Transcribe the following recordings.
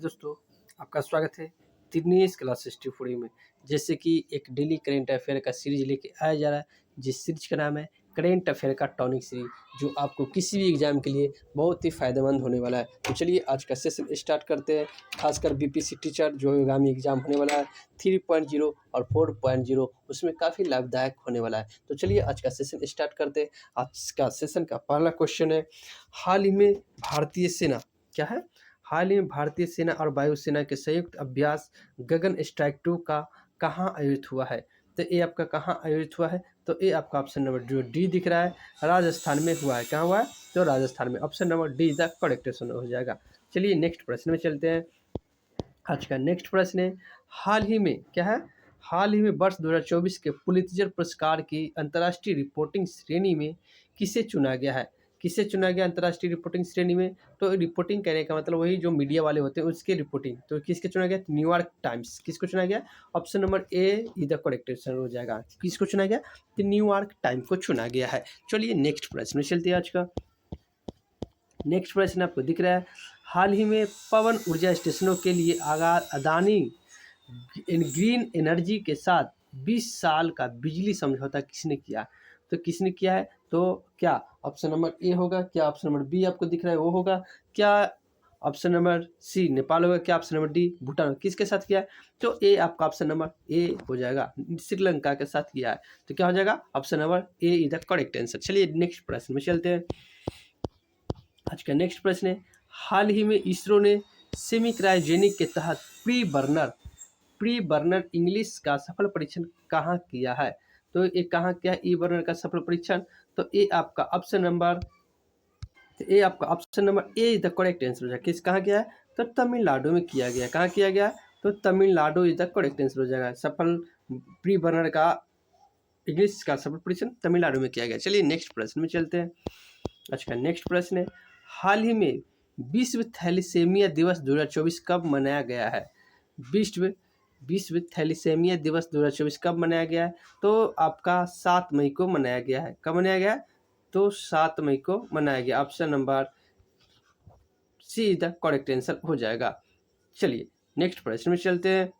तो दोस्तों आपका स्वागत है दिनेश क्लास हिस्ट्री में। जैसे कि एक डेली करेंट अफेयर का सीरीज लेके आया जा रहा है, जिस सीरीज का नाम है करेंट अफेयर का टॉनिक सीरीज, जो आपको किसी भी एग्जाम के लिए बहुत ही फायदेमंद होने वाला है। तो चलिए आज का सेशन स्टार्ट करते हैं। खासकर बीपीसी टीचर जो आगामी एग्जाम होने वाला है 3.0 और 4.0, उसमें काफ़ी लाभदायक होने वाला है। तो चलिए आज का सेशन स्टार्ट करते हैं। आज का सेशन का पहला क्वेश्चन है, हाल ही में भारतीय सेना क्या है हाल ही में भारतीय सेना और वायुसेना के संयुक्त अभ्यास गगन स्ट्राइक 2 का कहाँ आयोजित हुआ है। तो ये आपका कहाँ आयोजित हुआ है, तो ये आपका ऑप्शन नंबर जो डी दिख रहा है राजस्थान में हुआ है। कहाँ हुआ है, तो राजस्थान में। Option number D the correct answer हो जाएगा। चलिए नेक्स्ट प्रश्न में चलते हैं। आज का नेक्स्ट प्रश्न है, हाल ही में क्या है, हाल ही में वर्ष 2024 के पुलित्जर पुरस्कार की अंतर्राष्ट्रीय रिपोर्टिंग श्रेणी में किसे चुना गया है। किसे चुना गया अंतर्राष्ट्रीय रिपोर्टिंग श्रेणी में, तो रिपोर्टिंग कहने का मतलब वही जो मीडिया वाले होते हैं उसके रिपोर्टिंग। तो किसके चुना गया, न्यूयॉर्क टाइम्स। किसको चुना गया, ऑप्शन नंबर ए इधर करेक्ट आंसर हो जाएगा। किसको चुना गया, तो न्यूयॉर्क टाइम्स को चुना गया है। चलिए नेक्स्ट प्रश्न में चलते हैं। आज का नेक्स्ट प्रश्न आपको दिख रहा है, हाल ही में पवन ऊर्जा स्टेशनों के लिए अदानी ग्रीन एनर्जी के साथ 20 साल का बिजली समझौता किसने किया। तो किसने किया है, तो क्या ऑप्शन नंबर ए होगा, क्या ऑप्शन नंबर बी आपको दिख रहा है वो होगा, क्या ऑप्शन नंबर सी नेपाल होगा, क्या ऑप्शन नंबर डी भूटान। किसके साथ किया है, तो ए आपका ऑप्शन नंबर ए हो जाएगा, श्रीलंका के साथ किया है। तो क्या हो जाएगा, option number A is the correct answer. चलिए नेक्स्ट प्रश्न में चलते हैं। आज का नेक्स्ट प्रश्न है, हाल ही में इसरो ने सेमी क्रायोजेनिक के तहत प्री बर्नर इंग्लिश का सफल परीक्षण कहाँ किया है। तो ये कहाँ किया है ई बर्नर का सफल परीक्षण, तो ये आपका option number A the correct answer हो जाएगा। किस कहाँ किया है, तो तमिलनाडु में किया गया। कहाँ किया गया, तो Tamil Nadu is the correct answer हो जाएगा। सफल प्री बर्नर का इंग्लिश का सफल परीक्षण तमिलनाडु में किया गया। चलिए नेक्स्ट प्रश्न में चलते हैं। आज का नेक्स्ट प्रश्न है, हाल ही में विश्व थैलीसेमिया दिवस 2024 कब मनाया गया है। विश्व थैलीसेमिया दिवस 2024 कब मनाया गया है, तो आपका 7 मई को मनाया गया है। कब मनाया गया है, तो 7 मई को मनाया गया। Option number C the correct answer हो जाएगा। चलिए नेक्स्ट प्रश्न में चलते हैं।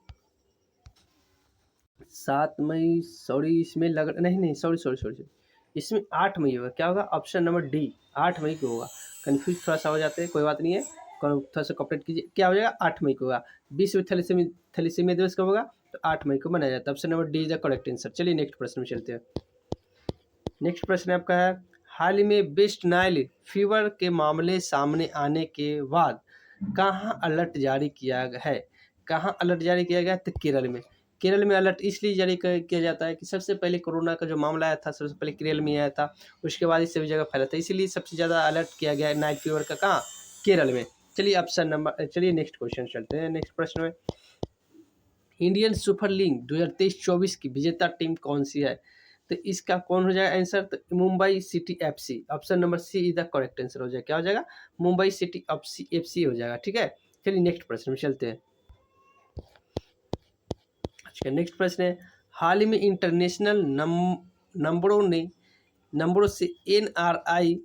7 मई सॉरी इसमें लग नहीं सॉरी इसमें 8 मई होगा। क्या होगा, ऑप्शन नंबर डी 8 मई को होगा। कन्फ्यूज थोड़ा सा हो जाते हैं, कोई बात नहीं है, थोड़ा सा कॉपरेट कीजिए। क्या हो जाएगा, 8 मई को होगा। विश्व थैलीसीमिया दिवस कब होगा, तो 8 मई को मनाया जाता है। Option number D is the correct answer. चलिए नेक्स्ट प्रश्न में चलते हैं। नेक्स्ट प्रश्न आपका है, हाल ही में वेस्ट नाइल फीवर के मामले सामने आने के बाद कहाँ अलर्ट जारी किया है। कहाँ अलर्ट जारी किया गया, तो केरल में अलर्ट इसलिए जारी किया जाता है कि सबसे पहले कोरोना का जो मामला आया था सबसे पहले केरल में आया था, उसके बाद इस सभी जगह फैला था, इसीलिए सबसे ज़्यादा अलर्ट किया गया है नाइट फीवर का। कहाँ, केरल में। चलिए नेक्स्ट क्वेश्चन चलते हैं। नेक्स्ट प्रश्न में, इंडियन सुपर लीग 2023-24 की विजेता टीम कौन सी है। तो इसका कौन हो जाएगा आंसर, तो Mumbai city FC। Option number C is the correct answer हो जाएगा। क्या हो जाएगा, मुंबई सिटी FC हो जाएगा। ठीक है, चलिए नेक्स्ट प्रश्न में चलते हैं। आज का नेक्स्ट प्रश्न है, हाल ही में इंटरनेशनल नंबरों से NRI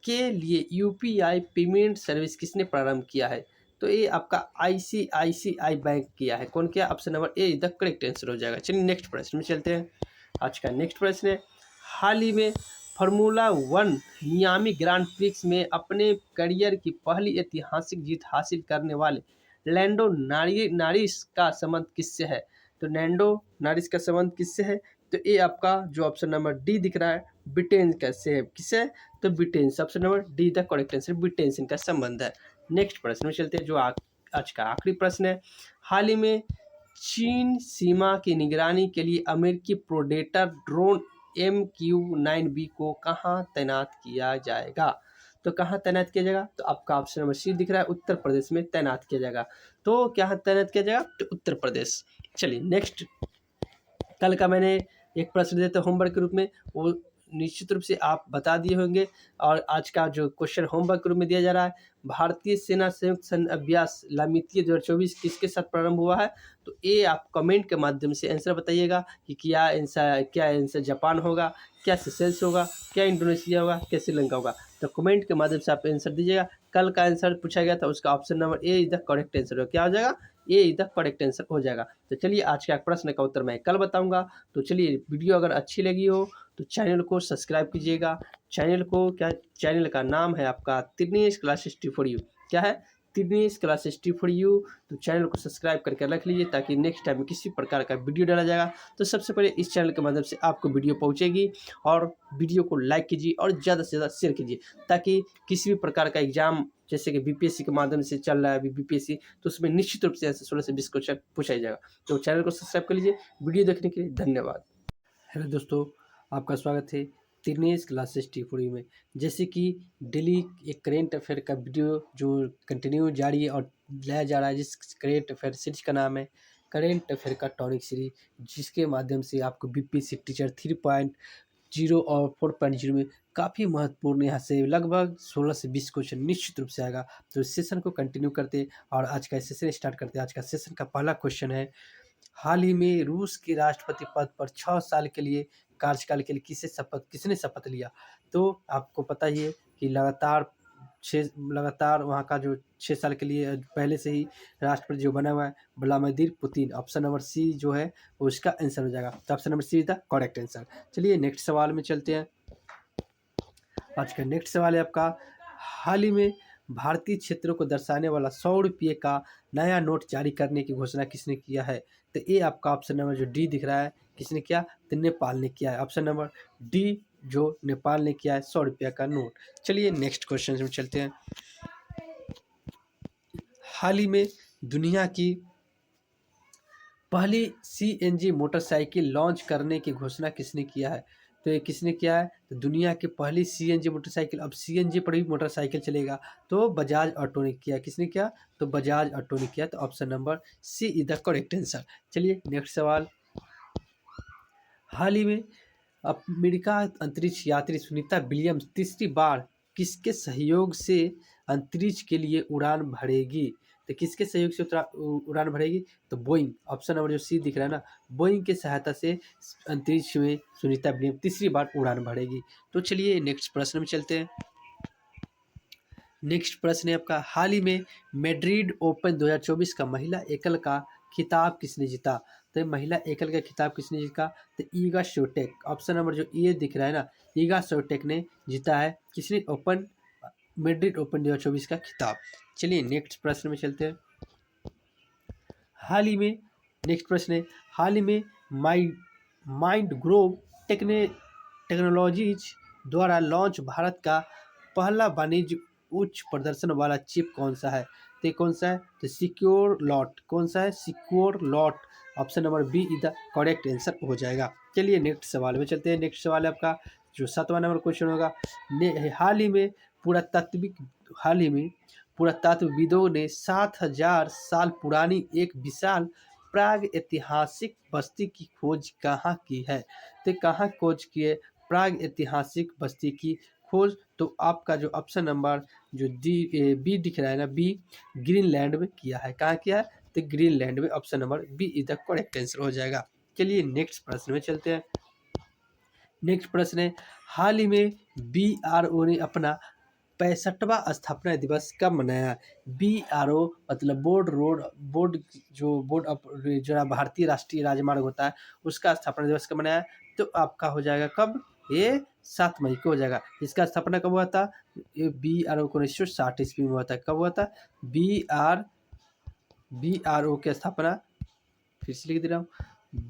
के लिए UPI पेमेंट सर्विस किसने प्रारंभ किया है। तो ये आपका ICICI बैंक किया है। कौन किया, option number A the correct answer हो जाएगा। चलिए नेक्स्ट प्रश्न में चलते हैं। आज का नेक्स्ट प्रश्न है, हाल ही में फार्मूला 1 मियामी ग्रांड प्रिक्स में अपने करियर की पहली ऐतिहासिक जीत हासिल करने वाले लैंडो नॉरिस का संबंध किससे है। तो लैंडो नॉरिस का संबंध किससे है, तो ये आपका जो ऑप्शन नंबर डी दिख रहा है ब्रिटेन कैसे है, किससे, तो Britain. Option number D the correct answer, Britain से इनका संबंध है। नेक्स्ट प्रश्न में चलते हैं, जो आज का आखिरी प्रश्न है, हाल ही में चीन सीमा की निगरानी के लिए अमेरिकी प्रोडेटर ड्रोन MQ-9B को कहाँ तैनात किया जाएगा। तो कहाँ तैनात किया जाएगा, तो आपका ऑप्शन नंबर सी दिख रहा है उत्तर प्रदेश में तैनात किया जाएगा। तो क्या तैनात किया जाएगा, तो उत्तर प्रदेश। चलिए नेक्स्ट, कल का मैंने एक प्रश्न दिया था होमवर्क के रूप में, वो निश्चित रूप से आप बता दिए होंगे। और आज का जो क्वेश्चन होमवर्क के रूप में दिया जा रहा है, भारतीय सेना संयुक्त सैन्य अभ्यास लामितीय 2024 किसके साथ प्रारंभ हुआ है? तो ये आप कमेंट के माध्यम से आंसर बताइएगा कि क्या आंसर जापान होगा, क्या सेशेल्स होगा, क्या इंडोनेशिया होगा, क्या श्रीलंका होगा। तो कमेंट के माध्यम से आप आंसर दीजिएगा। कल का आंसर पूछा गया था, उसका option number A is the correct answer होगा। क्या हो जाएगा? ए इज द करेक्ट आंसर हो जाएगा। तो चलिए आज का प्रश्न का उत्तर मैं कल बताऊंगा। तो चलिए वीडियो अगर अच्छी लगी हो तो चैनल को सब्सक्राइब कीजिएगा। चैनल का नाम है आपका तिर्नेश क्लास हिस्ट्री फॉर यू। क्या है? तिर्नेश क्लास हिस्ट्री फॉर यू। तो चैनल को सब्सक्राइब करके रख लीजिए ताकि नेक्स्ट टाइम किसी प्रकार का वीडियो डाला जाएगा तो सबसे पहले इस चैनल के माध्यम से आपको वीडियो पहुंचेगी। और वीडियो को लाइक कीजिए और ज़्यादा से ज़्यादा शेयर कीजिए ताकि किसी भी प्रकार का एग्जाम जैसे कि बीपीएससी के माध्यम से चल रहा है अभी बीपीएससी, तो उसमें निश्चित रूप से ऐसे 16 से 20 क्वेश्चन पूछा जाएगा। तो चैनल को सब्सक्राइब कर लीजिए। वीडियो देखने के लिए धन्यवाद। हेलो दोस्तों, आपका स्वागत है तिर्नेश क्लास हिस्ट्री फॉर यू में। जैसे कि डेली एक करेंट अफेयर का वीडियो जो कंटिन्यू जारी है और लाया जा रहा है, जिस करेंट अफेयर सीरीज का नाम है करेंट अफेयर का टॉनिक सीरीज, जिसके माध्यम से आपको बीपीएससी टीचर 3.0 और 4.0 में काफ़ी महत्वपूर्ण यहाँ से लगभग 16 से 20 क्वेश्चन निश्चित रूप से आएगा। तो इस सेशन को कंटिन्यू करते और आज का सेशन स्टार्ट करते। आज का सेशन का पहला क्वेश्चन है, हाल ही में रूस के राष्ट्रपति पद पर 6 साल के लिए कार्यकाल के लिए किसने शपथ लिया? तो आपको पता ही है कि लगातार वहाँ का जो 6 साल के लिए पहले से ही राष्ट्रपति जो बना हुआ है Vladimir Putin. Option number C जो है वो इसका आंसर हो जाएगा। तो option number C is the correct answer. चलिए नेक्स्ट सवाल में चलते हैं। आज का नेक्स्ट सवाल है आपका, हाल ही में भारतीय क्षेत्रों को दर्शाने वाला 100 रुपये का नया नोट जारी करने की घोषणा किसने किया है? तो ये आपका ऑप्शन नंबर जो डी दिख रहा है, किसने किया? तो नेपाल ने किया है। ऑप्शन नंबर डी जो नेपाल ने किया है 100 रुपये का नोट। चलिए नेक्स्ट क्वेश्चन में चलते हैं। हाल ही में दुनिया की पहली सीएनजी मोटरसाइकिल लॉन्च करने की घोषणा किसने किया है? तो ये किसने किया है? तो दुनिया की पहली सीएनजी मोटरसाइकिल, अब सीएनजी पर भी मोटरसाइकिल चलेगा, तो बजाज ऑटो ने किया। किसने किया? तो बजाज ऑटो ने किया। तो option number C is the correct answer. चलिए नेक्स्ट सवाल, हाल ही में अमेरिका अंतरिक्ष यात्री सुनीता विलियम्स तीसरी बार किसके सहयोग से अंतरिक्ष के लिए उड़ान भरेगी? तो किसके सहयोग से उड़ान भरेगी? तो बोइंग। ऑप्शन नंबर जो सी दिख रहा है ना, बोइंग की सहायता से अंतरिक्ष में सुनीता विलियम्स तीसरी बार उड़ान भरेगी। तो चलिए नेक्स्ट प्रश्न में चलते हैं। नेक्स्ट प्रश्न है आपका, हाल ही में मैड्रिड ओपन 2024 का महिला एकल का खिताब किसने जीता? तो महिला एकल का खिताब किसने जीता? तो ईगा स्विएटेक। ऑप्शन नंबर जो ये दिख रहा है ना, ईगा स्विएटेक ने जीता है किसने? मैड्रिड ओपन 2024 का खिताब। चलिए नेक्स्ट प्रश्न में चलते हैं। हाल ही में नेक्स्ट प्रश्न है, हाल ही में माइंड ग्रोव टेक्नोलॉजीज द्वारा लॉन्च भारत का पहला वाणिज्य उच्च प्रदर्शन वाला चिप कौन सा है? तो ये कौन सा है? तो सिक्योर लॉट। कौन सा है? Secure lot. Option number B is the correct answer हो जाएगा। चलिए नेक्स्ट सवाल में चलते हैं। नेक्स्ट सवाल है आपका जो 7वां नंबर क्वेश्चन होगा, हाल ही में पुरातत्वविदों ने 7,000 साल पुरानी एक विशाल प्राग ऐतिहासिक बस्ती की खोज कहाँ की है? तो कहाँ खोज की है प्राग ऐतिहासिक बस्ती की खोज? तो आपका जो ऑप्शन नंबर जो बी दिख रहा है ना, बी ग्रीनलैंड में किया है। कहाँ किया है? तो ग्रीनलैंड में। Option number B is the correct answer हो जाएगा। चलिए नेक्स्ट प्रश्न में चलते हैं। नेक्स्ट प्रश्न है, हाल ही में BRO ने अपना 65वां स्थापना दिवस कब मनाया? BRO मतलब जो भारतीय राष्ट्रीय राजमार्ग होता है उसका स्थापना दिवस कब मनाया? तो आपका हो जाएगा कब? ये 7 मई को हो जाएगा। इसका स्थापना कब हुआ था? ये BRO को 1960 ईस्वी में हुआ था। कब हुआ था? BRO की स्थापना, फिर से लिख दे रहा हूँ,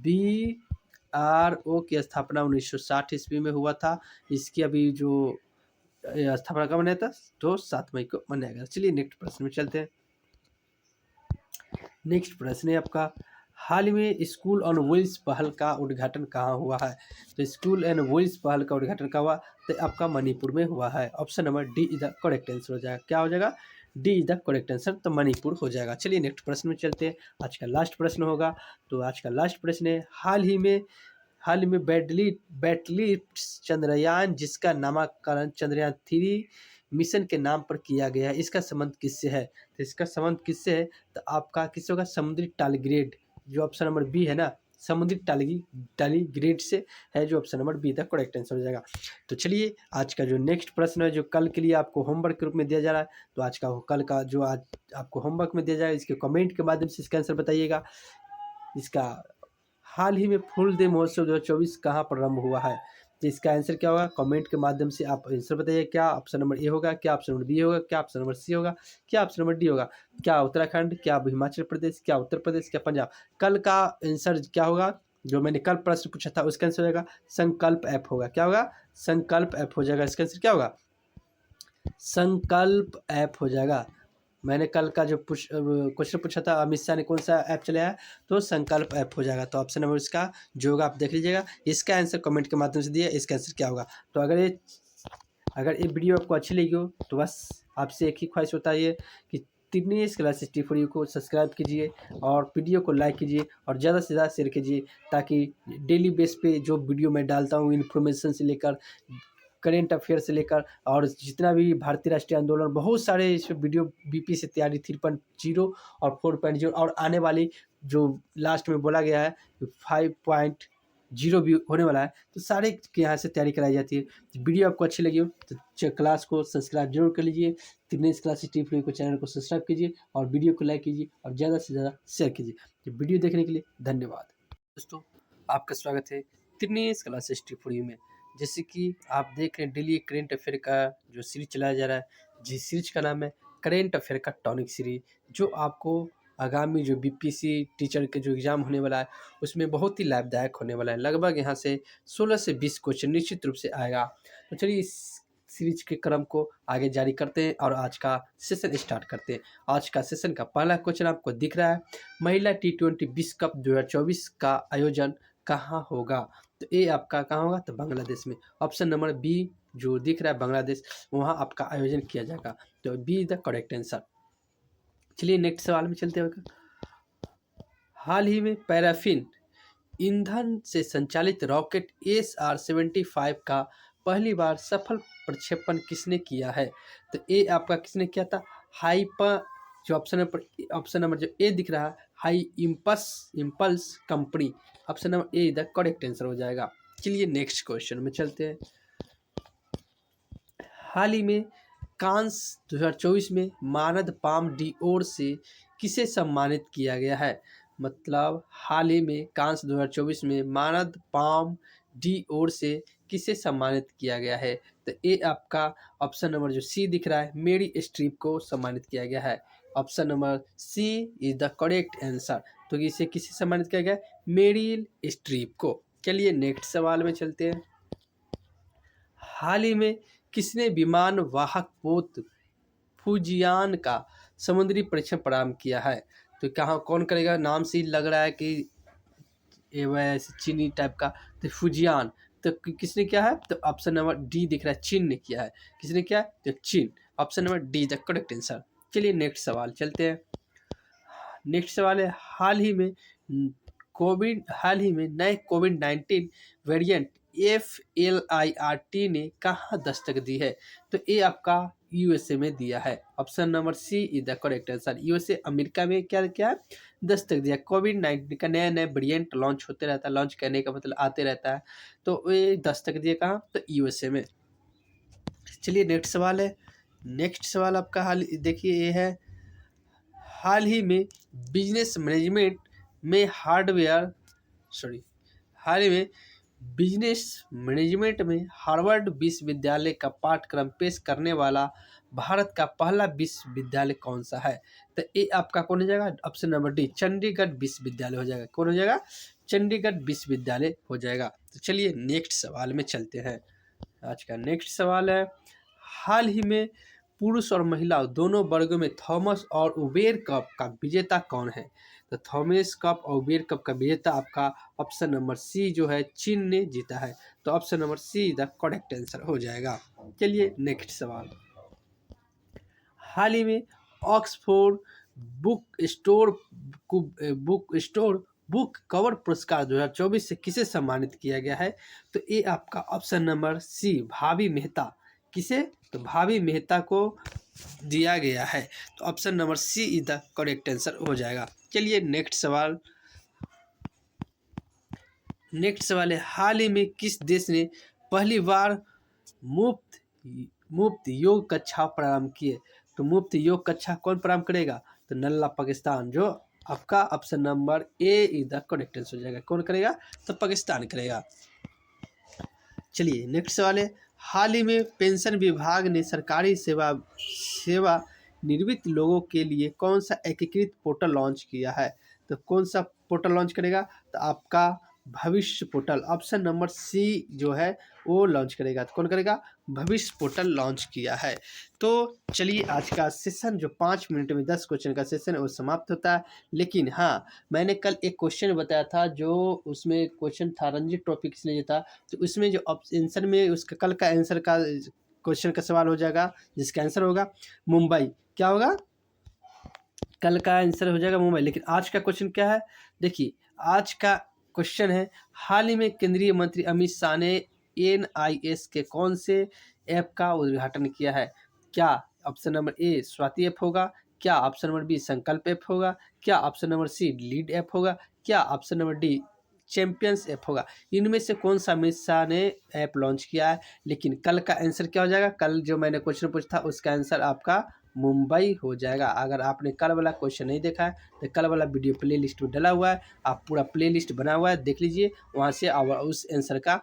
BRO की स्थापना 1960 ईस्वी में हुआ था। इसकी अभी जो स्थापना कब मनाया था? तो 7 मई को मनाया गया। चलिए नेक्स्ट प्रश्न में चलते हैं। नेक्स्ट प्रश्न है आपका, हाल ही में स्कूल ऑन व्हील्स पहल का उद्घाटन कहाँ हुआ है? तो स्कूल एंड व्हील्स पहल का उद्घाटन कहाँ हुआ? तो आपका मणिपुर में हुआ है। Option number D is the correct answer हो जाएगा। क्या हो जाएगा? D is the correct answer, तो मणिपुर हो जाएगा। चलिए नेक्स्ट प्रश्न में चलते हैं। आज का लास्ट प्रश्न होगा। तो आज का लास्ट प्रश्न है, हाल ही में हाल ही में बैटलिफ्ट चंद्रयान, जिसका नामकरण चंद्रयान 3 मिशन के नाम पर किया गया है, इसका संबंध किससे है? तो इसका संबंध किससे है? तो आपका किससे होगा? समुद्री टारगेट, जो ऑप्शन नंबर बी है ना, समुद्री टारगेट से है, जो option number be the correct answer हो जाएगा। तो चलिए आज का जो नेक्स्ट प्रश्न है, जो कल के लिए आपको होमवर्क के रूप में दिया जा रहा है, तो कल का जो आज आपको होमवर्क में दिया जाएगा, इसके कमेंट के माध्यम से इसका आंसर बताइएगा। इसका हाल ही में फूल दे महोत्सव 2024 कहाँ प्रारंभ हुआ है? तो इसका आंसर क्या होगा? कमेंट के माध्यम से आप आंसर बताइए। क्या ऑप्शन नंबर ए होगा, क्या ऑप्शन नंबर बी होगा, क्या ऑप्शन नंबर सी होगा, क्या ऑप्शन नंबर डी होगा? क्या उत्तराखंड, क्या हिमाचल प्रदेश, क्या उत्तर प्रदेश, क्या पंजाब? कल का आंसर क्या होगा? जो मैंने कल प्रश्न पूछा था उसका आंसर हो जाएगा संकल्प ऐप होगा। क्या होगा? संकल्प ऐप हो जाएगा। इसका आंसर क्या होगा? संकल्प ऐप हो जाएगा। मैंने कल का जो क्वेश्चन पूछा था अमित शाह ने कौन सा ऐप चलाया है, तो संकल्प ऐप हो जाएगा। तो ऑप्शन नंबर इसका जो होगा आप देख लीजिएगा। इसका आंसर कमेंट के माध्यम से दिया, इसका आंसर क्या होगा? तो अगर ये वीडियो आपको अच्छी लगी हो तो बस आपसे एक ही ख्वाहिश होता है कि तिगनीस क्लास 64 को सब्सक्राइब कीजिए और वीडियो को लाइक कीजिए और ज़्यादा से ज़्यादा शेयर कीजिए, ताकि डेली बेस पे जो वीडियो मैं डालता हूँ इन्फॉर्मेशन से लेकर करेंट अफेयर से लेकर और जितना भी भारतीय राष्ट्रीय आंदोलन, बहुत सारे इस वीडियो बीपी से तैयारी 3.0 और 4.0 और आने वाली जो लास्ट में बोला गया है 5.0 भी होने वाला है, तो सारे के यहाँ से तैयारी कराई जाती है। तो वीडियो आपको अच्छी लगी हो तो क्लास को सब्सक्राइब जरूर कर लीजिए। तिगनीस क्लास टीवी को चैनल को सब्सक्राइब कीजिए और वीडियो को लाइक कीजिए और ज़्यादा से ज़्यादा शेयर कीजिए। तो वीडियो देखने के लिए धन्यवाद। दोस्तों आपका स्वागत है तिगनीस क्लास टीवी में। जैसे कि आप देख रहे हैं डेली करेंट अफेयर का जो सीरीज चलाया जा रहा है, जिस सीरीज का नाम है करेंट अफेयर का टॉनिक सीरीज, जो आपको आगामी जो बीपीएससी टीचर के जो एग्ज़ाम होने वाला है उसमें बहुत ही लाभदायक होने वाला है। लगभग यहाँ से 16 से 20 क्वेश्चन निश्चित रूप से आएगा। तो चलिए इस सीरीज के क्रम को आगे जारी करते हैं और आज का सेशन स्टार्ट करते हैं। आज का सेशन का पहला क्वेश्चन आपको दिख रहा है, महिला T20 विश्व कप 2024 का आयोजन कहाँ होगा? तो ए आपका कहाँ होगा? तो बांग्लादेश में। ऑप्शन नंबर बी जो दिख रहा है बांग्लादेश, वहाँ आपका आयोजन किया जाएगा। तो बी द करेक्ट आंसर। चलिए नेक्स्ट सवाल में चलते हैं। हाल ही में पैराफिन ईंधन से संचालित रॉकेट SR-75 का पहली बार सफल प्रक्षेपण किसने किया है? तो ए आपका किसने किया था? हाइपर जो ऑप्शन नंबर जो ए दिख रहा है high impulse company. Option number A the correct answer हो जाएगा। चलिए नेक्स्ट क्वेश्चन में चलते हैं। हाल ही में कांस 2024 में मानद पाम डिओर से किसे सम्मानित किया गया है? मतलब हाल ही में कांस 2024 में मानद पाम डिओर से किसे सम्मानित किया गया है? तो ए आपका ऑप्शन नंबर जो सी दिख रहा है मेरी स्ट्रीप को सम्मानित किया गया है। Option number C is the correct answer. तो इसे किसे सम्मानित किया गया? मेरिल स्ट्रीप को। चलिए नेक्स्ट सवाल में चलते हैं। हाल ही में किसने विमान वाहक पोत फुजियान का समुद्री परीक्षण प्रारंभ किया है? तो कहाँ कौन करेगा? नाम से ही लग रहा है कि ये वैसे चीनी टाइप का। तो फुजियान तो किसने किया है? तो ऑप्शन नंबर डी दिख रहा है चीन ने किया है। किसने किया है? तो चीन। Option number D the correct answer. चलिए नेक्स्ट सवाल चलते हैं। नेक्स्ट सवाल है हाल ही में नए कोविड-19 वेरिएंट FLIRT ने कहाँ दस्तक दी है? तो ये आपका यूएसए में दिया है। Option number C is the correct answer. USA America में क्या क्या दस्तक दिया? कोविड-19 का नया नया वेरिएंट लॉन्च होते रहता है, लॉन्च करने का मतलब आते रहता है, तो ये दस्तक दिया कहाँ? तो यूएसए में। चलिए नेक्स्ट सवाल है। नेक्स्ट सवाल आपका हाल देखिए ये है, हाल ही में बिजनेस मैनेजमेंट में हार्वर्ड विश्वविद्यालय का पाठ्यक्रम पेश करने वाला भारत का पहला विश्वविद्यालय कौन सा है? तो ये आपका कौन हो जाएगा? ऑप्शन नंबर डी चंडीगढ़ विश्वविद्यालय हो जाएगा। कौन हो जाएगा? चंडीगढ़ विश्वविद्यालय हो जाएगा। तो चलिए नेक्स्ट सवाल में चलते हैं। आज का नेक्स्ट सवाल है, हाल ही में पुरुष और महिला दोनों वर्गों में थॉमस और उबेर कप का विजेता कौन है? तो थॉमस कप और उबेर कप का विजेता आपका ऑप्शन नंबर सी जो है चीन ने जीता है। तो option number C the correct answer हो जाएगा। चलिए नेक्स्ट सवाल। हाल ही में Oxford book store book cover पुरस्कार 2024 से किसे सम्मानित किया गया है? तो ये आपका ऑप्शन नंबर सी भाभी मेहता। किसे? तो भाभी मेहता को दिया गया है। तो option number C is the correct answer हो जाएगा। चलिए नेक्स्ट सवाल है, हाल ही में किस देश ने पहली बार मुफ्त मुफ्त योग कक्षा प्रारंभ किए? तो मुफ्त योग कक्षा कौन प्रारंभ करेगा? तो नल्ला पाकिस्तान, जो आपका option number A is the correct answer हो जाएगा। कौन करेगा? तो पाकिस्तान करेगा। चलिए नेक्स्ट सवाल है, हाल ही में पेंशन विभाग ने सरकारी सेवा निवृत्त लोगों के लिए कौन सा एकीकृत पोर्टल लॉन्च किया है? तो कौन सा पोर्टल लॉन्च करेगा? तो आपका भविष्य पोर्टल, ऑप्शन नंबर सी जो है वो लॉन्च करेगा। तो कौन करेगा? भविष्य पोर्टल लॉन्च किया है। तो चलिए आज का सेशन जो 5 मिनट में 10 क्वेश्चन का सेशन है वो समाप्त होता है। लेकिन हाँ, मैंने कल एक क्वेश्चन बताया था, जो उसमें क्वेश्चन था रणजी ट्रॉफी किसने जीता, तो उसमें जो आंसर में उसका कल का आंसर का क्वेश्चन का सवाल हो जाएगा, जिसका आंसर होगा मुंबई। क्या होगा? कल का आंसर हो जाएगा मुंबई। लेकिन आज का क्वेश्चन क्या है? देखिए आज का क्वेश्चन है, हाल ही में केंद्रीय मंत्री अमित शाह ने NIS के कौन से ऐप का उद्घाटन किया है? क्या option number A Swati app होगा? क्या option number B Sankalp app होगा? क्या option number C lead app होगा? क्या option number D champions app होगा? इनमें से कौन सा अमित शाह ने ऐप लॉन्च किया है? लेकिन कल का आंसर क्या हो जाएगा? कल जो मैंने क्वेश्चन पूछा था उसका आंसर आपका मुंबई हो जाएगा। अगर आपने कल वाला क्वेश्चन नहीं देखा है तो कल वाला वीडियो प्ले लिस्ट में डला हुआ है, आप पूरा प्ले लिस्ट बना हुआ है, देख लीजिए, वहाँ से उस आंसर का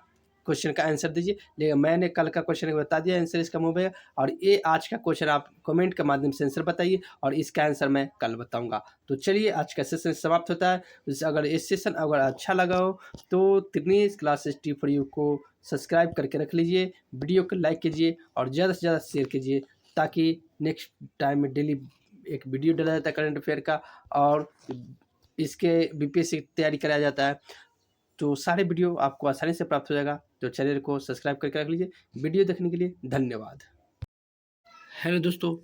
क्वेश्चन का आंसर दीजिए। लेकिन मैंने कल का क्वेश्चन बता दिया आंसर इसका मुंबई है, और ये आज का क्वेश्चन आप कमेंट के माध्यम से आंसर बताइए और इसका आंसर मैं कल बताऊंगा। तो चलिए आज का सेशन समाप्त होता है। अगर ये सेशन अगर अच्छा लगा हो तो त्रिनेश क्लासेस T4U को सब्सक्राइब करके रख लीजिए, वीडियो को लाइक कीजिए और ज़्यादा से ज़्यादा शेयर कीजिए, ताकि नेक्स्ट टाइम में डेली एक वीडियो डाला जाता है करंट अफेयर का, और इसके BPSC की तैयारी कराया जाता है, तो सारे वीडियो आपको आसानी से प्राप्त हो जाएगा। तो चैनल को सब्सक्राइब करके रख लीजिए। वीडियो देखने के लिए धन्यवाद। हेलो दोस्तों,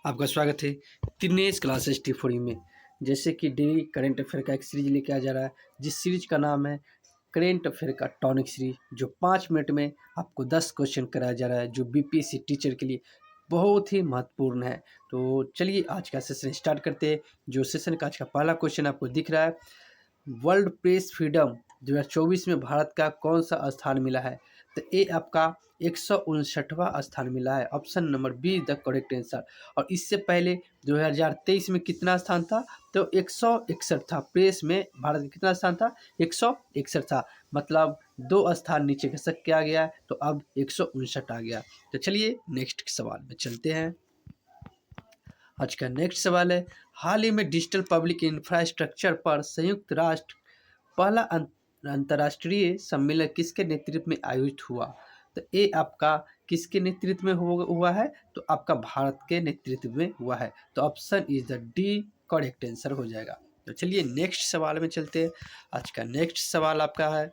आपका स्वागत है त्रिनेश क्लासेस T4U में। जैसे कि डेली करंट अफेयर का एक सीरीज लेके आ जा रहा है, जिस सीरीज का नाम है करेंट अफेयर का टॉनिक सीरीज, जो 5 मिनट में आपको 10 क्वेश्चन कराया जा रहा है, जो BPSC टीचर के लिए बहुत ही महत्वपूर्ण है। तो चलिए आज का सेशन स्टार्ट करते हैं। जो सेशन का आज का पहला क्वेश्चन आपको दिख रहा है, वर्ल्ड प्रेस फ्रीडम 2024 में भारत का कौन सा स्थान मिला है? तो ये आपका 159वां स्थान मिला है। Option number be the correct answer. और इससे पहले 2023 में कितना स्थान था? तो 161 था। प्रेस में भारत का कितना स्थान था? 161 था, मतलब 2 स्थान नीचे खसक के आ गया, तो अब 159 आ गया। तो चलिए नेक्स्ट सवाल में चलते हैं। आज का नेक्स्ट सवाल है, हाल ही में डिजिटल पब्लिक इंफ्रास्ट्रक्चर पर संयुक्त राष्ट्र पहला अंतर्राष्ट्रीय सम्मेलन किसके नेतृत्व में आयोजित हुआ? तो ये आपका किसके नेतृत्व में हुआ है? तो आपका भारत के नेतृत्व में हुआ है। तो option is the D correct answer हो जाएगा। तो चलिए नेक्स्ट सवाल में चलते हैं। आज का नेक्स्ट सवाल आपका है,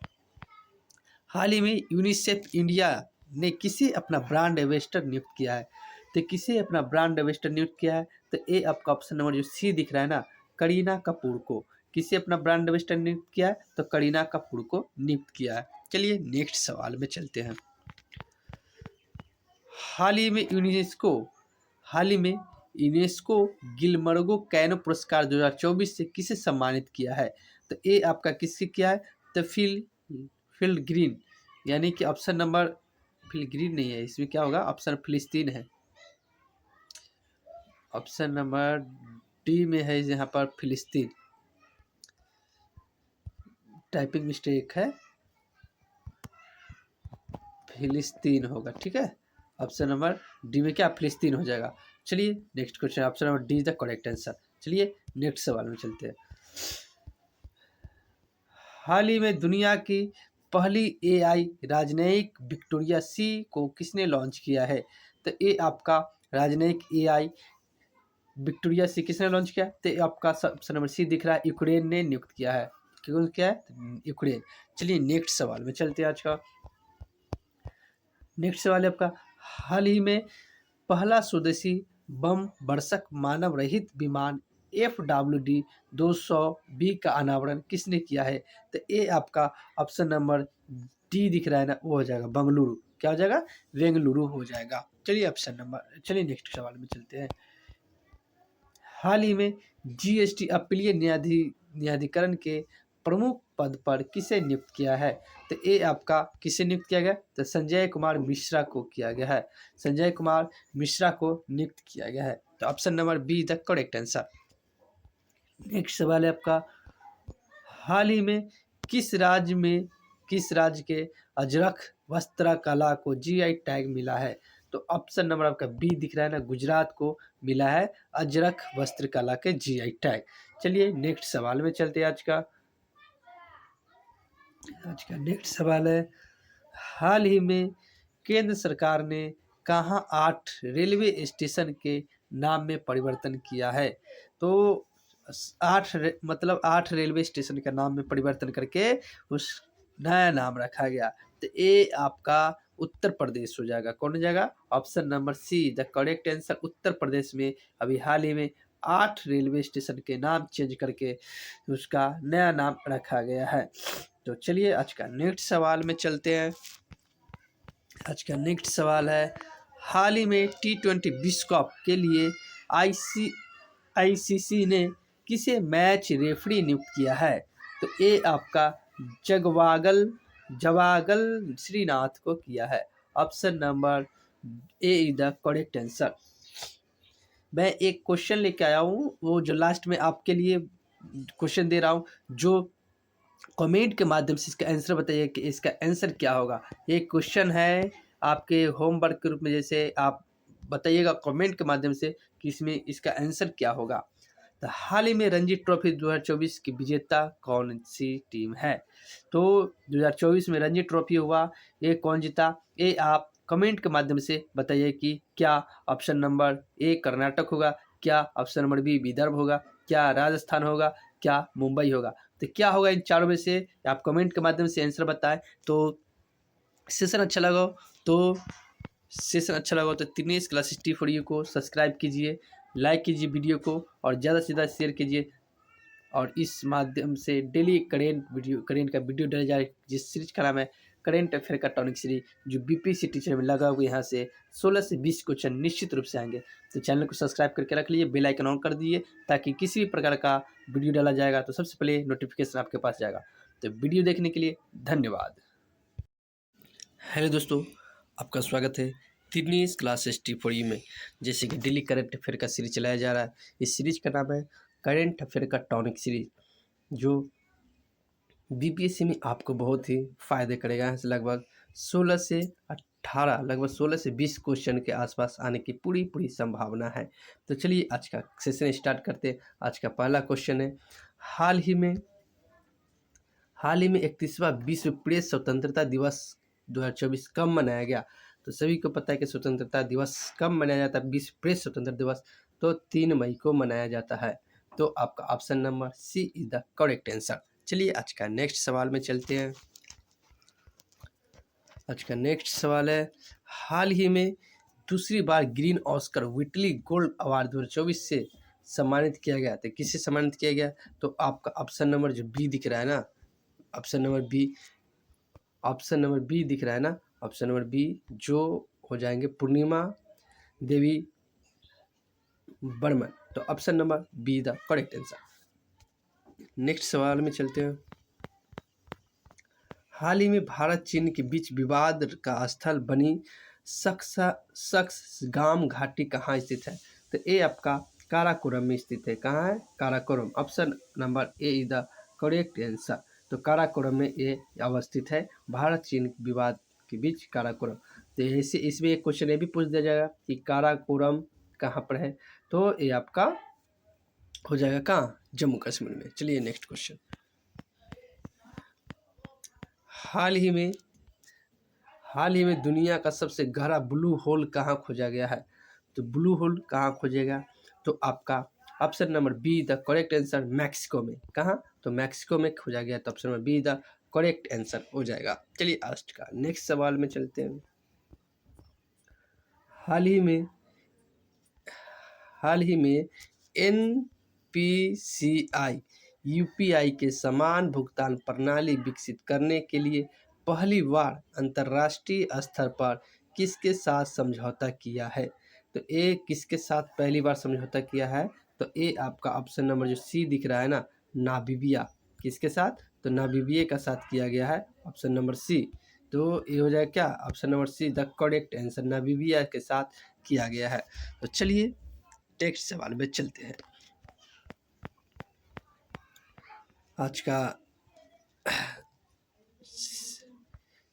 हाल ही में यूनिसेफ इंडिया ने किसे अपना ब्रांड एम्बेसडर नियुक्त किया है? तो किसे अपना ब्रांड एम्बेसडर नियुक्त किया है? तो ये आपका ऑप्शन नंबर जो सी दिख रहा है ना, करीना कपूर को। किसे अपना ब्रांड एम्बेसडर नियुक्त किया है? तो करीना कपूर को नियुक्त किया है। चलिए नेक्स्ट सवाल में चलते हैं। हाल ही में यूनेस्को गिलमर्गो कैनो पुरस्कार 2024 से किसे सम्मानित किया है? तो ये आपका किससे किया है? तो फील्ड ग्रीन, यानी कि ऑप्शन नंबर फील्ड ग्रीन नहीं है, इसमें क्या होगा? ऑप्शन फिलिस्तीन है। ऑप्शन नंबर डी में है यहाँ पर फिलिस्तीन, टाइपिंग मिस्टेक है, फिलिस्तीन होगा, ठीक है। ऑप्शन नंबर डी में क्या? फिलिस्तीन हो जाएगा। चलिए next question, option number D is the correct answer. चलिए नेक्स्ट सवाल में चलते हैं। हाल ही में दुनिया की पहली AI राजनयिक विक्टोरिया सी को किसने लॉन्च किया है? तो ये आपका राजनयिक AI विक्टोरिया सी किसने लॉन्च किया? तो आपका ऑप्शन नंबर सी दिख रहा है, यूक्रेन ने नियुक्त किया है। क्यों क्या है? यूक्रेन। चलिए नेक्स्ट सवाल में चलते हैं। आज का नेक्स्ट सवाल है आपका, हाल ही में पहला स्वदेशी बम वर्षक मानव रहित विमान FWD 200B का अनावरण किसने किया है? तो ये आपका ऑप्शन नंबर डी दिख रहा है ना, वो हो जाएगा बंगलुरु। क्या हो जाएगा? बेंगलुरु हो जाएगा। चलिए नेक्स्ट सवाल में चलते हैं। हाल ही में जीएसटी अपीलीय न्यायाधिकरण के प्रमुख पद पर किसे नियुक्त किया है? तो ये आपका किसे नियुक्त किया गया? तो संजय कुमार मिश्रा को किया गया है। संजय कुमार मिश्रा को नियुक्त किया गया है। तो option number be the correct answer. Next सवाल है आपका, हाल ही में किस राज्य के अजरक वस्त्र कला को जीआई टैग मिला है? तो ऑप्शन नंबर आपका बी दिख रहा है ना, गुजरात को मिला है अजरक वस्त्र कला के जीआई टैग। चलिए नेक्स्ट सवाल में चलते हैं। आज का नेक्स्ट सवाल है, हाल ही में केंद्र सरकार ने कहाँ 8 रेलवे स्टेशन के नाम में परिवर्तन किया है? तो 8 रेलवे स्टेशन का नाम में परिवर्तन करके उस नया नाम रखा गया। तो ये आपका उत्तर प्रदेश हो जाएगा। कौन हो जाएगा? Option number C the correct answer. Uttar Pradesh में अभी हाल ही में 8 रेलवे स्टेशन के नाम चेंज करके उसका नया नाम रखा गया है। तो चलिए आज का नेक्स्ट सवाल में चलते हैं। आज का नेक्स्ट सवाल है, हाल ही में T20 विश्व कप के लिए आईसीसी ने किसे मैच रेफरी नियुक्त किया है? तो ये आपका जवागल श्रीनाथ को किया है। Option number A is the correct answer. मैं एक क्वेश्चन लेके आया हूँ, वो जो लास्ट में आपके लिए क्वेश्चन दे रहा हूँ, जो कमेंट के माध्यम से इसका आंसर बताइए कि इसका आंसर क्या होगा। ये क्वेश्चन है आपके होमवर्क के रूप में, जैसे आप बताइएगा कमेंट के माध्यम से कि इसमें इसका आंसर क्या होगा। तो हाल ही में रणजी ट्रॉफी 2024 की विजेता कौन सी टीम है? तो 2024 में रणजी ट्रॉफी हुआ, ये कौन जीता? ये आप कमेंट के माध्यम से बताइए कि क्या ऑप्शन नंबर ए कर्नाटक होगा, क्या ऑप्शन नंबर बी विदर्भ होगा, क्या राजस्थान होगा, क्या मुंबई होगा? तो क्या होगा इन चारों में से? आप कमेंट के माध्यम से आंसर बताएं। तो सेशन अच्छा लगा तो दिनेश क्लासेस T4U को सब्सक्राइब कीजिए, लाइक कीजिए वीडियो को और ज़्यादा से ज़्यादा शेयर कीजिए। और इस माध्यम से डेली करेंट का वीडियो डाला जाए, जिस सीरीज का नाम है करेंट अफेयर का टॉनिक सीरीज, जो बीपीएससी टीचर में लगा हुआ। यहाँ से 16 से 20 क्वेश्चन निश्चित रूप से आएंगे। तो चैनल को सब्सक्राइब करके रख लीजिए, बेल आइकन ऑन कर दीजिए, ताकि किसी भी प्रकार का वीडियो डाला जाएगा तो सबसे पहले नोटिफिकेशन आपके पास जाएगा। तो वीडियो देखने के लिए धन्यवाद। हेलो दोस्तों, आपका स्वागत है दिनेश क्लासेस T4U में। जैसे कि डेली करंट अफेयर का सीरीज चलाया जा रहा है, इस सीरीज का नाम है करंट अफेयर का टॉनिक सीरीज, जो बीपीएससी में आपको बहुत ही फ़ायदे करेगा। यहाँ से लगभग 16 से 20 क्वेश्चन के आसपास आने की पूरी संभावना है। तो चलिए आज का सेशन स्टार्ट करते हैं। आज का पहला क्वेश्चन है, हाल ही में 31वां विश्व प्रेस स्वतंत्रता दिवस 2024 कब मनाया गया? तो सभी को पता है कि स्वतंत्रता दिवस कब मनाया जाता है। विश्व प्रेस स्वतंत्रता दिवस तो 3 मई को मनाया जाता है। तो आपका option number C is the correct answer. चलिए आज का नेक्स्ट सवाल में चलते हैं। आज का नेक्स्ट सवाल है, हाल ही में दूसरी बार Green Oscar Whitley Gold Award 2024 से सम्मानित किया गया। तो किसे सम्मानित किया गया? तो आपका ऑप्शन नंबर जो बी दिख रहा है ना, ऑप्शन नंबर बी दिख रहा है ना, ऑप्शन नंबर बी, जो हो जाएंगे पूर्णिमा देवी बर्मन। तो option number be the correct answer. Next सवाल में चलते हैं। हाल ही में भारत चीन के बीच विवाद का स्थल बनी सक्सगाम घाटी कहाँ स्थित है? तो ये आपका काराकोरम में स्थित है। कहाँ है? Karakoram. Option number A is the correct answer. तो काराकोरम में ये अवस्थित है, भारत चीन विवाद के बीच काराकोरम। तो ऐसे इसमें एक क्वेश्चन ये भी पूछ दिया जाएगा कि काराकोरम कहाँ पर है? तो ये आपका हो जाएगा कहाँ? जम्मू कश्मीर में। चलिए नेक्स्ट क्वेश्चन, हाल ही में दुनिया का सबसे गहरा ब्लू होल कहाँ खोजा गया है? तो ब्लू होल कहाँ खोजेगा? तो आपका option number be the correct answer, Mexico में। कहाँ? तो मैक्सिको में खोजा गया। तो option number be the correct answer हो जाएगा। चलिए आज का नेक्स्ट सवाल में चलते हैं। हाल ही में BCCI यूपीआई के समान भुगतान प्रणाली विकसित करने के लिए पहली बार अंतर्राष्ट्रीय स्तर पर किसके साथ समझौता किया है? तो ए किसके साथ पहली बार समझौता किया है? तो ए आपका ऑप्शन नंबर जो सी दिख रहा है ना, नामीबिया। किसके साथ? तो नामीबिया का साथ किया गया है, ऑप्शन नंबर सी। तो ये हो जाएगा क्या? Option number C the correct answer, Namibia के साथ किया गया है। तो चलिए नेक्स्ट सवाल में चलते हैं। आज का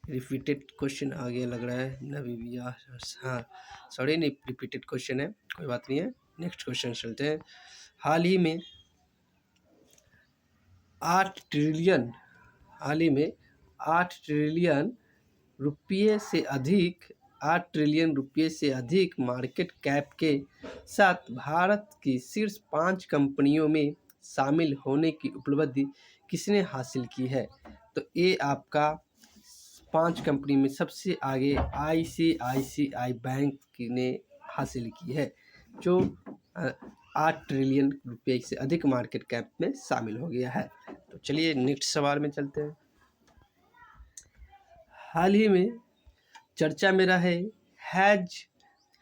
रिपीटेड क्वेश्चन आगे लग रहा है, नामीबिया। हाँ सॉरी, नहीं रिपीटेड क्वेश्चन है, कोई बात नहीं है। नेक्स्ट क्वेश्चन चलते हैं। हाल ही में 8 ट्रिलियन रुपये से अधिक 8 ट्रिलियन रुपये से अधिक मार्केट कैप के साथ भारत की शीर्ष 5 कंपनियों में शामिल होने की उपलब्धि किसने हासिल की है? तो ये आपका 5 कंपनी में सबसे आगे ICICI बैंक ने हासिल की है, जो 8 ट्रिलियन रुपये से अधिक मार्केट कैप में शामिल हो गया है। तो चलिए नेक्स्ट सवाल में चलते हैं। हाल ही में चर्चा में रहे हैज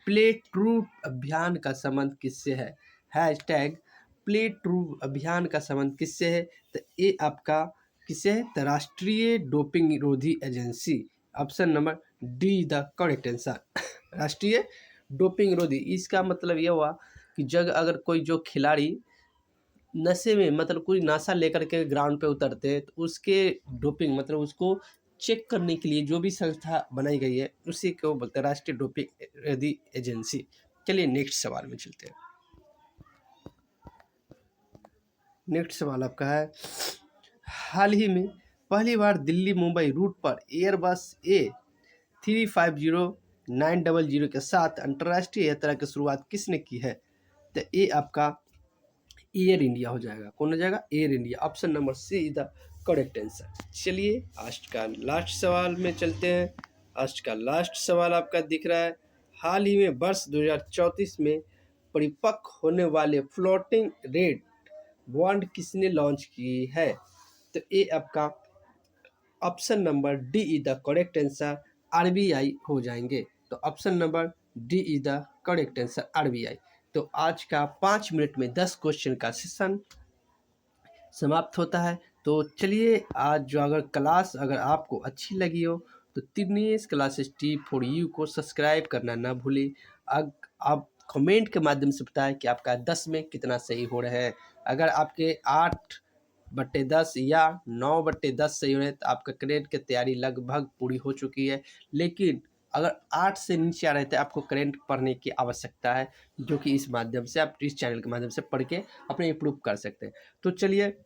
प्ले ट्रू अभियान का संबंध किससे है? हैशटैग प्ले ट्रू अभियान का संबंध किससे है? तो ये आपका किससे है? तो राष्ट्रीय डोपिंग विरोधी agency, option number D the correct answer. राष्ट्रीय डोपिंग विरोधी, इसका मतलब ये हुआ कि जब अगर कोई जो खिलाड़ी नशे में, मतलब कोई नशा लेकर के ग्राउंड पे उतरते हैं, तो उसके डोपिंग मतलब उसको चेक करने के लिए जो भी संस्था बनाई गई है उसी को बोलते हैं राष्ट्रीय डोपिंग विरोधी एजेंसी। चलिए नेक्स्ट सवाल में चलते हैं। नेक्स्ट सवाल आपका है, हाल ही में पहली बार दिल्ली मुंबई रूट पर एयरबस A350-900 के साथ अंतर्राष्ट्रीय यात्रा की शुरुआत किसने की है? तो ये आपका एयर इंडिया हो जाएगा। कौन हो जाएगा? Air India, option number C the correct answer. चलिए आज का लास्ट सवाल में चलते हैं। आज का लास्ट सवाल आपका दिख रहा है, हाल ही में वर्ष 2034 में परिपक्व होने वाले फ्लोटिंग रेट बॉन्ड किसने लॉन्च की है? तो ये आपका option number D is the correct answer, RBI हो जाएंगे। तो option number D is the correct answer, RBI। तो आज का 5 मिनट में 10 क्वेश्चन का सेशन समाप्त होता है। तो चलिए आज जो अगर क्लास अगर आपको अच्छी लगी हो तो तिर्नेश क्लासेस T4U को सब्सक्राइब करना ना भूलें। आप कमेंट के माध्यम से बताएं कि आपका 10 में कितना सही हो रहा है। अगर आपके 8/10 या 9/10 सही हो रहे हैं तो आपका करेंट की तैयारी लगभग पूरी हो चुकी है। लेकिन अगर 8 से नीचे आ रहे थे, आपको करेंट पढ़ने की आवश्यकता है, जो कि इस माध्यम से आप इस चैनल के माध्यम से पढ़ के अपने इम्प्रूव कर सकते हैं। तो चलिए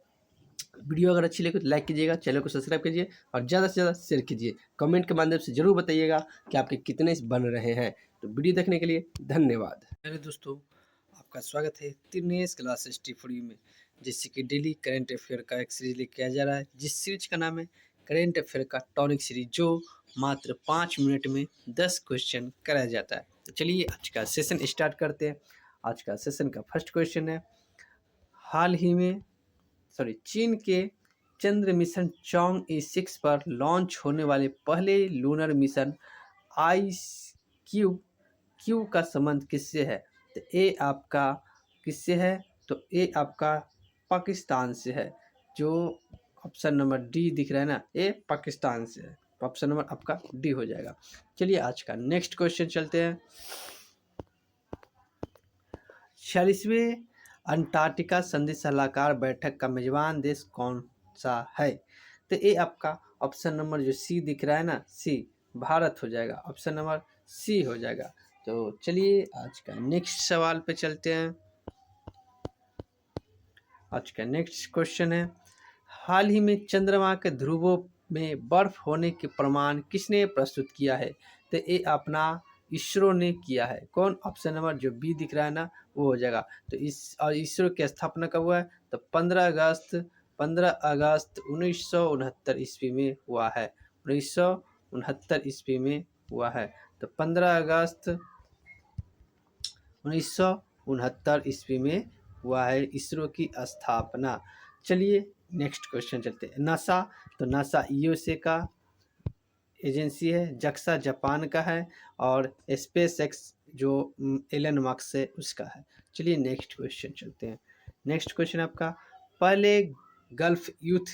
वीडियो अगर अच्छी लगे तो लाइक कीजिएगा, चैनल को सब्सक्राइब कीजिए और ज़्यादा से ज़्यादा शेयर कीजिए। कमेंट के माध्यम से ज़रूर बताइएगा कि आपके कितने बन रहे हैं। तो वीडियो देखने के लिए धन्यवाद। मेरे दोस्तों, आपका स्वागत है तिर्नेश क्लासेस T4U में, जिससे कि डेली करेंट अफेयर का एक सीरीज लेके आ जा रहा है, जिस सीरीज का नाम है करेंट अफेयर का टॉनिक सीरीज, जो मात्र 5 मिनट में 10 क्वेश्चन कराया जाता है। तो चलिए आज का सेशन स्टार्ट करते हैं। आज का सेशन का फर्स्ट क्वेश्चन है, हाल ही में चीन के चंद्र मिशन चॉन्ग-E6 पर लॉन्च होने वाले पहले लूनर मिशन IQ का संबंध किससे है? तो ये आपका किससे है? तो ये आपका पाकिस्तान से है, जो ऑप्शन नंबर डी दिख रहा है ना, ये पाकिस्तान से है। तो ऑप्शन नंबर आपका डी हो जाएगा। चलिए आज का नेक्स्ट क्वेश्चन चलते हैं। 46वें अंटार्कटिका संधि सलाहकार बैठक का मेजबान देश कौन सा है? तो ये आपका ऑप्शन नंबर जो सी दिख रहा है ना, सी, भारत हो जाएगा। ऑप्शन नंबर सी हो जाएगा। तो चलिए आज का नेक्स्ट सवाल पे चलते हैं। आज का नेक्स्ट क्वेश्चन है, हाल ही में चंद्रमा के ध्रुवों में बर्फ होने के प्रमाण किसने प्रस्तुत किया है? तो ये अपना इसरो ने किया है। कौन? ऑप्शन नंबर जो बी दिख रहा है ना, वो हो जाएगा। तो इसरो की स्थापना कब हुआ है? तो 15 अगस्त 1969 ईस्वी में हुआ है। 1969 ईस्वी में हुआ है। तो 15 अगस्त 1969 ईस्वी में हुआ है इसरो की स्थापना। चलिए नेक्स्ट क्वेश्चन चलते हैं। नासा, तो नासा यूएसए का एजेंसी है, जक्सा जापान का है, और स्पेस एक्स जो एलन मस्क है उसका है। चलिए नेक्स्ट क्वेश्चन चलते हैं। नेक्स्ट क्वेश्चन आपका, पहले गल्फ यूथ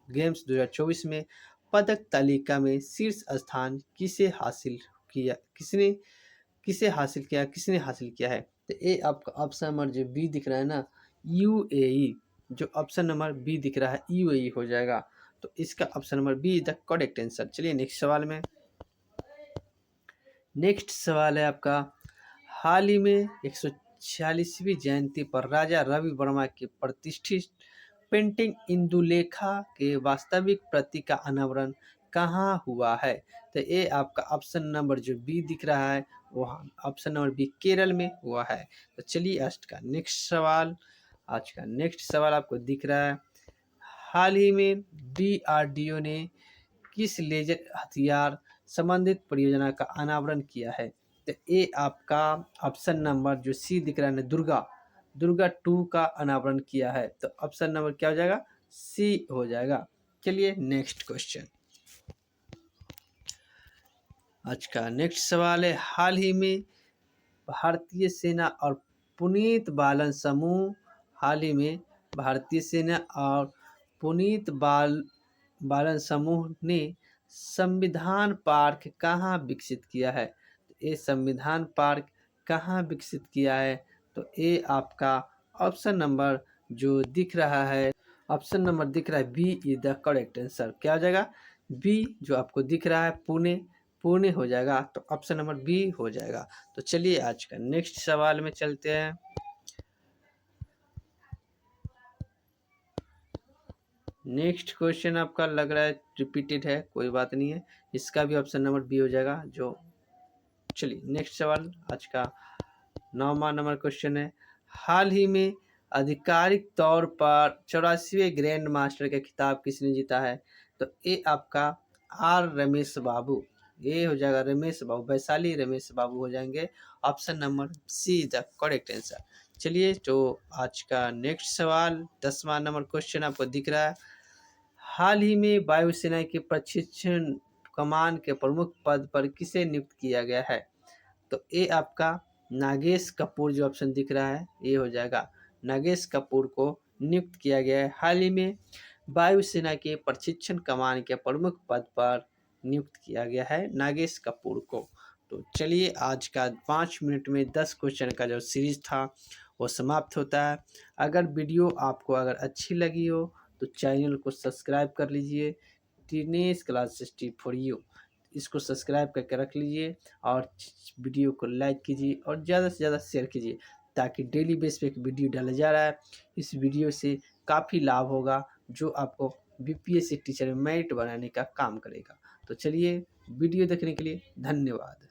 गेम्स 2024 में पदक तालिका में शीर्ष स्थान किसने हासिल किया है? तो ये आपका ऑप्शन नंबर जो बी दिख रहा है ना, यूएई, जो ऑप्शन नंबर बी दिख रहा है यूएई हो जाएगा। तो इसका option number B is the correct answer. चलिए नेक्स्ट सवाल में। नेक्स्ट सवाल है आपका, हाल ही में 146वीं जयंती पर राजा रवि वर्मा की प्रतिष्ठित पेंटिंग इंदुलेखा के वास्तविक प्रति का अनावरण कहाँ हुआ है? तो ये आपका ऑप्शन नंबर जो बी दिख रहा है वो ऑप्शन नंबर बी केरल में हुआ है। तो चलिए आज का नेक्स्ट सवाल आपको दिख रहा है, हाल ही में डीआरडीओ ने किस लेजर हथियार संबंधित परियोजना का अनावरण किया है? तो ये आपका ऑप्शन नंबर जो सी दिख रहा है, दुर्गा 2 का अनावरण किया है। तो ऑप्शन नंबर क्या हो जाएगा? सी हो जाएगा। चलिए नेक्स्ट क्वेश्चन। आज का नेक्स्ट सवाल है, हाल ही में भारतीय सेना और पुनीत बालन समूह हाल ही में भारतीय सेना और पुनीत बालन समूह ने संविधान पार्क कहाँ विकसित किया है? तो ये संविधान पार्क कहाँ विकसित किया है? तो ये आपका ऑप्शन नंबर जो दिख रहा है, ऑप्शन नंबर दिख रहा है B is the correct answer. क्या हो जाएगा? बी जो आपको दिख रहा है पुणे हो जाएगा। तो ऑप्शन नंबर बी हो जाएगा। तो चलिए आज का नेक्स्ट सवाल में चलते हैं। नेक्स्ट क्वेश्चन आपका लग रहा है रिपीटेड है, कोई बात नहीं है, इसका भी ऑप्शन नंबर बी हो जाएगा। जो चलिए नेक्स्ट सवाल आज का 9वां नंबर क्वेश्चन है, हाल ही में आधिकारिक तौर पर 84वें ग्रैंड मास्टर का खिताब किसने जीता है? तो ये आपका रमेश बाबू, ये हो जाएगा रमेश बाबू, वैशाली रमेश बाबू हो जाएंगे। Option number C is the correct answer. चलिए तो आज का नेक्स्ट सवाल 10वां नंबर क्वेश्चन आपको दिख रहा है, हाल ही में वायुसेना के प्रशिक्षण कमान के प्रमुख पद पर किसे नियुक्त किया गया है? तो ये आपका नागेश कपूर, जो ऑप्शन दिख रहा है ये हो जाएगा, नागेश कपूर को नियुक्त किया गया है। हाल ही में वायुसेना के प्रशिक्षण कमान के प्रमुख पद पर नियुक्त किया गया है नागेश कपूर को। तो चलिए आज का 5 मिनट में 10 क्वेश्चन का जो सीरीज था वो समाप्त होता है। अगर वीडियो आपको अच्छी लगी हो तो चैनल को सब्सक्राइब कर लीजिए, Dinesh classes T for you, इसको सब्सक्राइब करके रख लीजिए और वीडियो को लाइक कीजिए और ज़्यादा से ज़्यादा शेयर कीजिए, ताकि डेली बेस पे एक वीडियो डाला जा रहा है। इस वीडियो से काफ़ी लाभ होगा जो आपको बीपीएससी टीचर में मेरिट बनाने का काम करेगा। तो चलिए वीडियो देखने के लिए धन्यवाद।